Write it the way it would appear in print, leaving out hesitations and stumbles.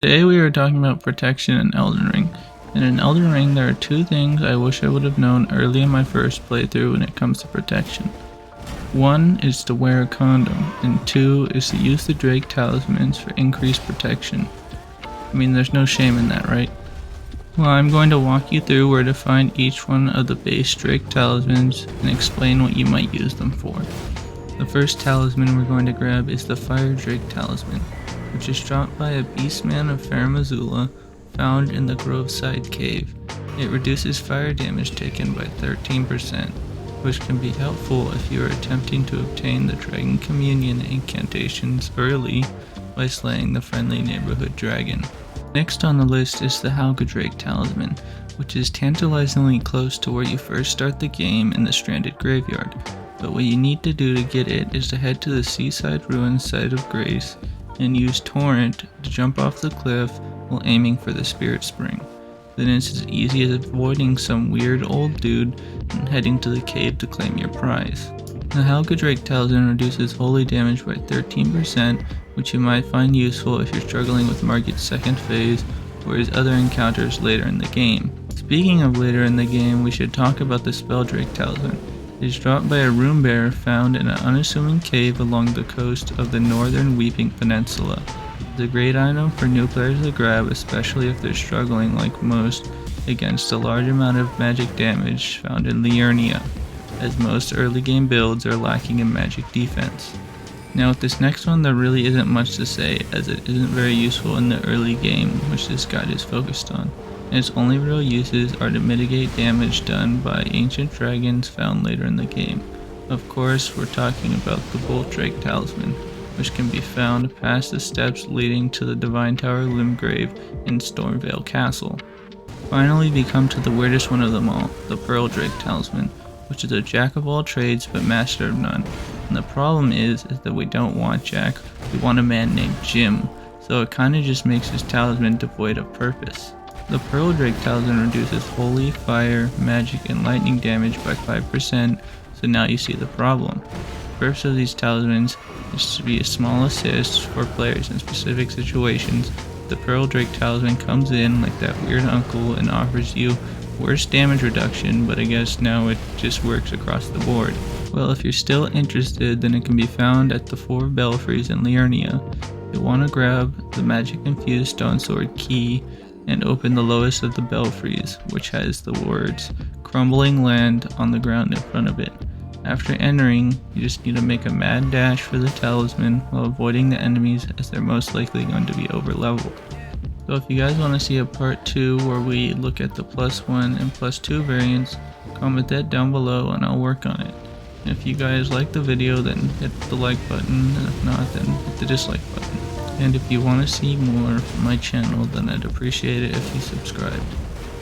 Today we are talking about protection in Elden Ring. And in Elden Ring there are two things I wish I would have known early in my first playthrough when it comes to protection. One is to wear a condom, and two is to use the Drake Talismans for increased protection. I mean, there's no shame in that, right? Well, I'm going to walk you through where to find each one of the base Drake Talismans and explain what you might use them for. The first talisman we're going to grab is the Fire Drake Talisman, which is dropped by a Beastman of Fair Missoula found in the Groveside Cave. It reduces fire damage taken by 13%, which can be helpful if you are attempting to obtain the Dragon Communion incantations early by slaying the friendly neighborhood dragon. Next on the list is the Drake Talisman, which is tantalizingly close to where you first start the game in the Stranded Graveyard, but what you need to do to get it is to head to the Seaside Ruins site of Grace and use Torrent to jump off the cliff while aiming for the Spirit Spring. Then it's as easy as avoiding some weird old dude and heading to the cave to claim your prize. The Drake Talisman reduces holy damage by 13%, which you might find useful if you're struggling with Margit's second phase or his other encounters later in the game. Speaking of later in the game, we should talk about the Spell Drake Talisman. It is dropped by a Rune Bearer found in an unassuming cave along the coast of the northern Weeping Peninsula. It's a great item for new players to grab, especially if they're struggling like most against a large amount of magic damage found in Liurnia, as most early game builds are lacking in magic defense. Now with this next one there really isn't much to say, as it isn't very useful in the early game, which this guide is focused on, and its only real uses are to mitigate damage done by ancient dragons found later in the game. Of course, we're talking about the Bolt Drake Talisman, which can be found past the steps leading to the Divine Tower Limgrave in Stormvale Castle. Finally, we come to the weirdest one of them all, the Pearl Drake Talisman, which is a jack of all trades but master of none. And the problem is that we don't want Jack, we want a man named Jim, so it kinda just makes his talisman devoid of purpose. The Pearl Drake Talisman reduces holy, fire, magic, and lightning damage by 5%, so now you see the problem. The purpose of these talismans is to be a small assist for players in specific situations. The Pearl Drake Talisman comes in like that weird uncle and offers you worse damage reduction, but I guess now it just works across the board. Well, if you're still interested, then it can be found at the 4 belfries in Liurnia. You'll want to grab the magic infused stone sword key and open the lowest of the belfries, which has the words "Crumbling Land" on the ground in front of it. After entering, you just need to make a mad dash for the talisman while avoiding the enemies, as they're most likely going to be over leveled. So if you guys want to see a part 2 where we look at the +1 and +2 variants, comment that down below and I'll work on it. And if you guys like the video, then hit the like button, and if not, then hit the dislike button. And if you want to see more from my channel, then I'd appreciate it if you subscribed.